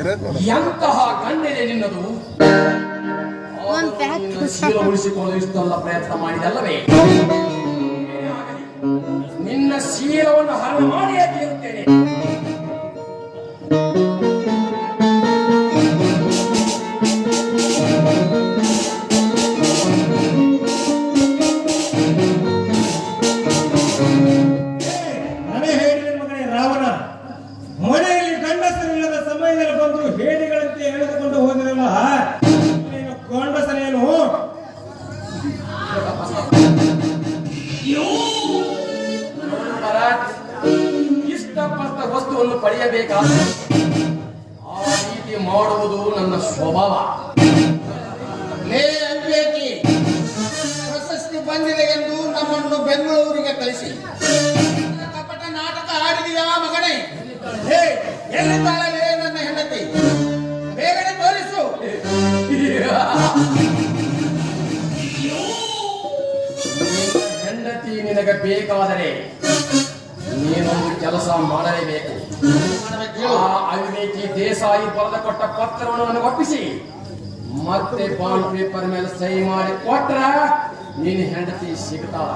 ಎಂತಹ ಕಣ್ಣಿದೆ ನಿನ್ನದು. ಶೀಲ ಉಳಿಸಿಕೊಳ್ಳಲು ಇಷ್ಟೆಲ್ಲ ಪ್ರಯತ್ನ ಮಾಡಿದಲ್ಲವೇ? ನಿನ್ನ ಶೀಲವನ್ನು ಹರಣ ಮಾಡಿಯೇ ತೀರುತ್ತೇನೆ. ಇಷ್ಟಪಟ್ಟ ವಸ್ತುವನ್ನು ಪಡೆಯಬೇಕಾದ ಆ ರೀತಿ ಮಾಡುವುದು ನನ್ನ ಸ್ವಭಾವ. ಪ್ರಶಸ್ತಿ ಬಂದಿದೆ ಎಂದು ನಮ್ಮನ್ನು ಬೆಂಗಳೂರಿಗೆ ಕಳಿಸಿ ಕಪಟ ನಾಟಕ ಆಡಿದೆಯಾ ಮಗನೇ? ಎಲ್ಲಿದ್ದಾಳಲೇ ನನ್ನ ಹೆಂಡತಿ? ಬೇಗನೆ ತೋರಿಸು. ಹೆಂಡತಿ ನಿನಗೆ ಬೇಕಾದರೆ ನೀನೊಂದು ಕೆಲಸ ಮಾಡಲೇಬೇಕು. ಆ ಅವಿವೇಕಿ ದೇಸಾಯಿ ಬರೆದ ಕೊಟ್ಟ ಪತ್ರವನ್ನು ನನಗೆ ಒಪ್ಪಿಸಿ ಮತ್ತೆ ಬಾಂಡ್ ಪೇಪರ್ ಮೇಲೆ ಸಹಿ ಮಾಡಿ ಕೊಟ್ರ ನೀನು ಹೆಂಡತಿ ಸಿಗ್ತಾಳ.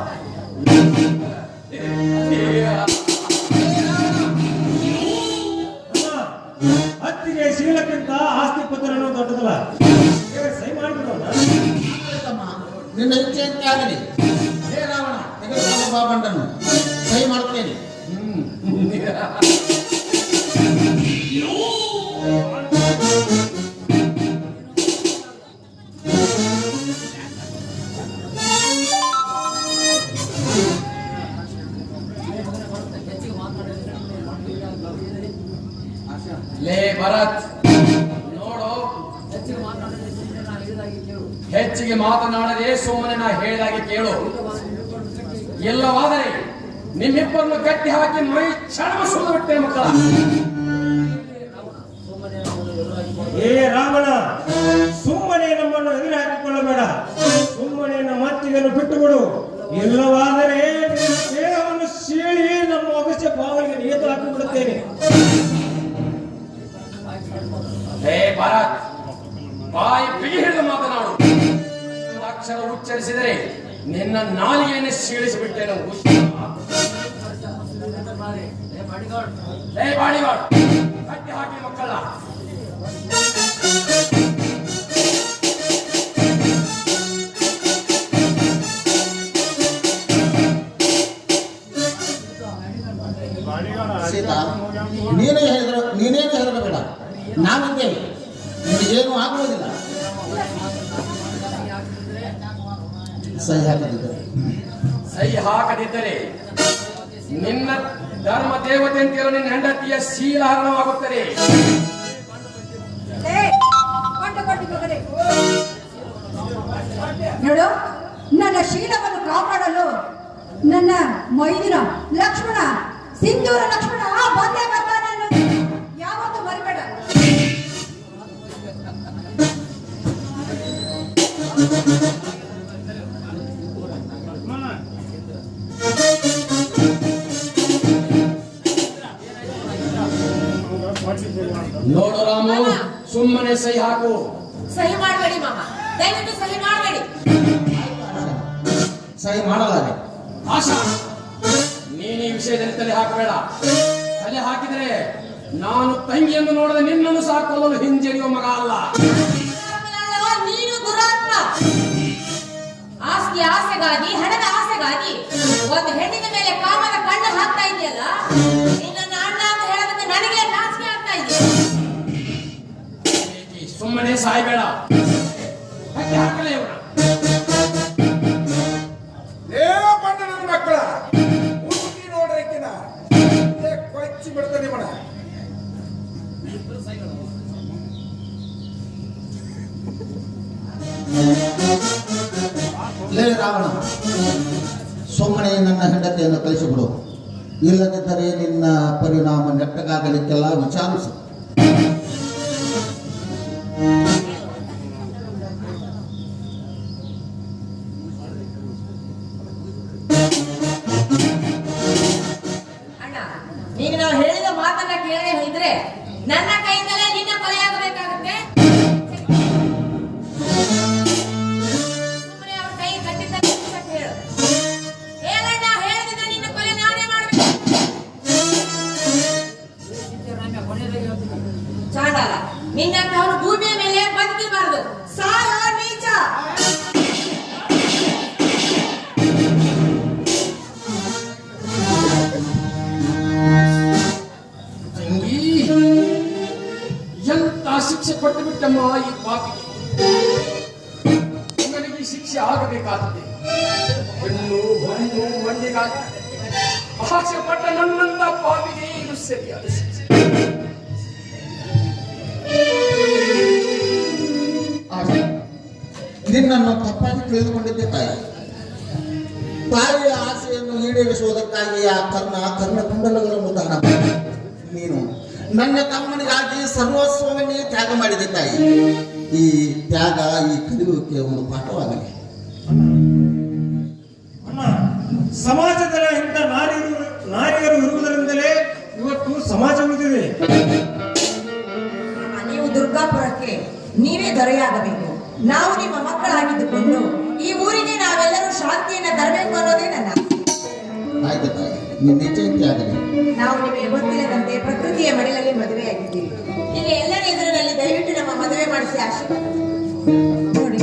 ಹತ್ತಿಗೆ ಶೀಲಕ್ಕಿಂತ ಆಸ್ತಿ ಪತ್ರ ದೊಡ್ಡದಲ್ಲ. ಸಹಿ ಮಾಡಿಬಿಡೋಣ. ನಿನ್ನ ಇಚ್ಛೆಯಂತೆ ಆಗಲಿ. ಹೇ ರಾವಣ, ತೆಗೆದುಕೊಂಡು ಬಾ ಬಂಡನ್ನು, ಸಹಿ ಮಾಡುತ್ತೇನೆ. ಲೇ ಭರತ್, ನೋಡು, ಹೆಚ್ಚಿಗೆ ಮಾತನಾಡದೆ ಸುಮ್ಮನೆ ನಾ ಹೇಳಿದಾಗೆ ಕೇಳು. ಎಲ್ಲವಾದರೆ ನಿಮ್ಮಿಬ್ಬರನ್ನು ಕಟ್ಟಿ ಹಾಕಿ ಮೈ ಚರ್ಮ ಸುಳ್ಳು ಬಿಟ್ಟೆ ಮಕ್ಕಳ. ಏ ರಾವಣ, ಸುಮ್ಮನೆ ನಮ್ಮನ್ನು ಎದುರು ಹಾಕಿಕೊಳ್ಳಬೇಡ. ಸುಮ್ಮನೆ ನಮ್ಮ ಮತ್ತಿಗೆಯನ್ನು ಬಿಟ್ಟು ಬಿಡು. ಇಲ್ಲವಾದರೆ ದೇಹವನ್ನು ಸೀಳಿ ನಮ್ಮ ಅಗಸ್ಯ ಬಾವಿಗೆ ನೇತು ಹಾಕಿಬಿಡುತ್ತೇನೆ. ಹೇ ಭರತ್, ಬಾಯಿ ಬಿಗಿ ಹಿಡಿದು ಮಾತನಾಡು. ಅಕ್ಷರ ಉಚ್ಚರಿಸಿದರೆ ನಿನ್ನ ನಾಲಿಗೆಯನ್ನು ಸೀಳಿಸಿಬಿಟ್ಟೇನು. ಹೇ ಬಾಡಿಗಾಡ್, ಕಟ್ಟಿ ಹಾಕಿ ಮಕ್ಕಳ. ಸೀತಾ, ನೀನೇನು ಹೆದರಬೇಡ, ನಾವಿದ್ದೇವೆ. ನಿನಗೇನು ಆಗುವುದಿಲ್ಲ. ಸಹಿ ಹಾಕದಿದ್ದರೆ ನಿನ್ನ ಧರ್ಮ ದೇವತೆ ಅಂತಿರೋ ನಿನ್ನ ಹೆಂಡತಿಯ ಶೀಲಹರಣವಾಗುತ್ತದೆ. ನೋಡು, ನನ್ನ ಶೀಲವನ್ನು ಕಾಪಾಡಲು ನನ್ನ ಮೈದಿನ ಲಕ್ಷ್ಮಣ, ಸಿಂಧೂರ ಲಕ್ಷ್ಮಣ ಬಂದೇ ಬರ್ತಾನೆ ಅನ್ನೋದು ಯಾವತ್ತೂ ಮರಿಬೇಡ. ನೋಡು ರಾಮು, ಸುಮ್ಮನೆ ಸಹಿ ಹಾಕು. ಸಹಿ ಮಾಡಬೇಡಿ ಮಾಮ, ದಯವಿಟ್ಟು ಸಹಿ ಮಾಡಬೇಡಿ. ಸಹಿ ಮಾಡಲಾರೆ. ಆಶಾ, ನೀನು ಈ ವಿಷಯದಲ್ಲಿ ತಲೆ ಹಾಕಬೇಡ. ತಲೆ ಹಾಕಿದರೆ ನಾನು ತಂಗಿಯನ್ನು ನೋಡದೆ ನಿನ್ನನ್ನು ಸಾಕೊಳ್ಳಲು ಹಿಂಜರಿಯುವ ಮಗ ಅಲ್ಲ. ನೀನು ದುರಾತ್ಮ. ಆಸ್ತಿ ಆಸೆಗಾಗಿ, ಹಣದ ಆಸೆಗಾಗಿ ಒಂದು ಹೆಣ್ಣಿನ ಮೇಲೆ ಕಾಮದ ಕಣ್ಣು ಹಾಕ್ತಾ ಇದೆಯಲ್ಲ. ನಿನ್ನ ಅಣ್ಣ ಅಂತ ಹೇಳೋದಕ್ಕೆ ನನಗೆ ನಾಚಿಕೆ ಆಗ್ತಾ ಇದೆ. ಸುಮ್ಮನೆ ಸಾಯ್ಬೇಡ. ಕಟ್ಟಿ ಹಾಕಲೇ ಇವನ. ನನ್ನ ಮಕ್ಕಳ ಹುಡುಗಿ ನೋಡ್ರಕ್ಕಿನ ಕೊಚ್ಚಿ ಬಿಡ್ತಾನೆ ಮಣ. ಲೇ ರಾವಣ, ಸುಮ್ಮನೆ ನನ್ನ ಹೆಂಡತಿಯನ್ನು ಕಳಿಸಿಬಿಡು. ಇಲ್ಲದಿದ್ದರೆ ನಿನ್ನ ಪರಿಣಾಮ ನೆಟ್ಟಗಾಗಲಿಕ್ಕೆಲ್ಲ ವಿಚಾರಿಸು. ಅಣ್ಣ, ಈಗ ನಾವು ಹೇಳಿದ ಮಾತನ್ನ ಕೇಳದೆ ಹೋದ್ರೆ ನನ್ನ ಕೈಯಿಂದಲೇ ನಿನ್ನ ಕೊಲೆ ಕೊಟ್ಟು ಬಿಟ್ಟಮ್ಮ ಈ ಪಾಪಿಗೆ. ನನಗೆ ಶಿಕ್ಷೆ ಆಗಬೇಕಾಗಿದೆ. ಹೆಣ್ಣು ಹೊನ್ನು ಮಣ್ಣಿಗಾಗಿ ಆಸೆ ಪಟ್ಟ ನನ್ನಂತ ಪಾಪಿಗೆ ಇದು ಸರಿಯಾದ ಶಿಕ್ಷೆ. ನಿನ್ನನ್ನು ತಪ್ಪಾಗಿ ತಿಳಿದುಕೊಂಡಿದ್ದೆ ತಾಯಿ. ತಾಯಿಯ ಆಸೆಯನ್ನು ಈಡೇರಿಸುವುದಕ್ಕಾಗಿ ಆ ಕರ್ಣಕುಂಡಲಗಳನ್ನು ದಾನ ಮಾಡಿದೆ. ನೀನು ನನ್ನ ತಮ್ಮನಿಗಾಗಿ ಸರ್ವಸ್ವವನ್ನೇ ತ್ಯಾಗ ಮಾಡಿದೆ ತಾಯಿ. ಈ ತ್ಯಾಗ ಈ ಕಲಿಯುವಿಕೆ ಒಂದು ಪಾಠವಾಗಲಿ. ಅಣ್ಣ, ಸಮಾಜದಲ್ಲಿ ಇಂಥ ನಾರಿಯರು ಇರುವುದರಿಂದಲೇ ಇವತ್ತು ಸಮಾಜ ಉಳಿದಿದೆ. ನೀವು ದುರ್ಗಾಪುರಕ್ಕೆ ನೀವೇ ದೊರೆಯಾಗಬೇಕು. ನಾವು ನಿಮ್ಮ ಮಕ್ಕಳಾಗಿದ್ದುಕೊಂಡು ಈ ಊರಿಗೆ ನಾವೆಲ್ಲರೂ ಶಾಂತಿಯನ್ನ ತರಬೇಕು ಅನ್ನೋದೇ ನನ್ನ ಆಯ್ತು ತಾಯಿ, ನಿನ್ನ ಇಚ್ಛೆಯಂತೆ ಆಗಲಿ. ನಾವು ನಿಮಗೆ ಗೊತ್ತಿಲ್ಲದಂತೆ ಪ್ರಕೃತಿಯ ಮಡಿಲಲ್ಲಿ ಮದುವೆಯಾಗಿದ್ದೀವಿ. ಇಲ್ಲಿ ಎಲ್ಲರ ಎದುರಿನಲ್ಲಿ ದಯವಿಟ್ಟು ನಮ್ಮ ಮದುವೆ ಮಾಡಿಸಿ ಆಶೀರ್ವಾದ ನೋಡಿ,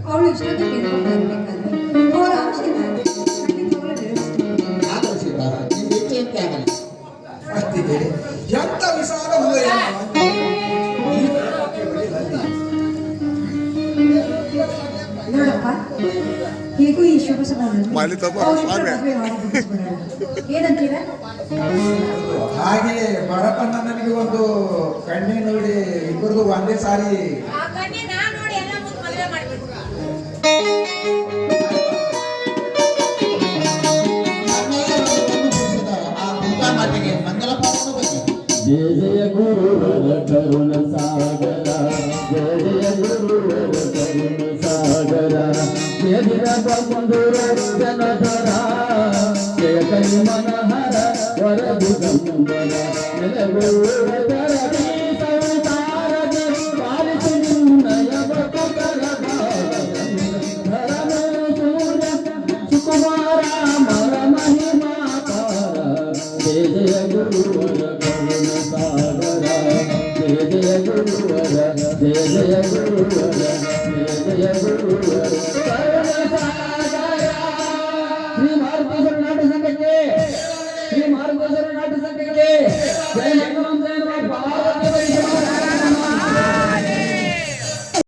ಅವಳು ಇಷ್ಟೊಂದು ಕೇಳ್ಕೊಳ್ತಾ ಇರ್ಬೇಕಾದ್ರೆ ಅವರ ಆಶೀರ್ವಾದ ಖಂಡಿತವಾಗ್ಲೂ ನೆರವೇರಿಸ್ತೀನಿ. ಆಗಲಿ ಸೀತಾ, ನಿನ್ನ ಇಚ್ಛೆಯಂತೆ ಆಗಲಿ. ಅಷ್ಟಿದೆ ಎಂತ ವಿಶಾಲ ಹೃದಯ. ನೋಡಪ್ಪ, ಹೇಗೂ ಈ ಶುಭ ಸಮಯದಲ್ಲಿ ಏನಂತೀರ? ಹಾಗೆ ಬಡಪಣ್ಣ ನನಗೆ ಒಂದು ಕಣ್ಣೆ ನೋಡಿ ಇಬ್ಬರದು ಒಂದೇ ಸಾರಿ ಆ ಕನ್ಯೆ ನಾನು ನೋಡಿ ಎಲ್ಲ ಮುಂದೆ ಮದುವೆ ಮಾಡಿಬಿಟ್ಟು ಆ ದುರ್ಗಾ ಮಾತೆಗೆ ಮಂಗಲ ಪಾಠದ ಬಗ್ಗೆ जय जय गुरुवर करुण सागर जय जय गुरुवर करुण सागर जय बंधुर जनधर जय कई मनहर वर दिगंबर सुकुमारा मर महिमा जय जय गुरुवर करुण सागर जय जय गुरुवर जय जय गुरुवर जय जय गुरुवर करुण सागर श्री मार्गदर्शन नाट्य संघ के जय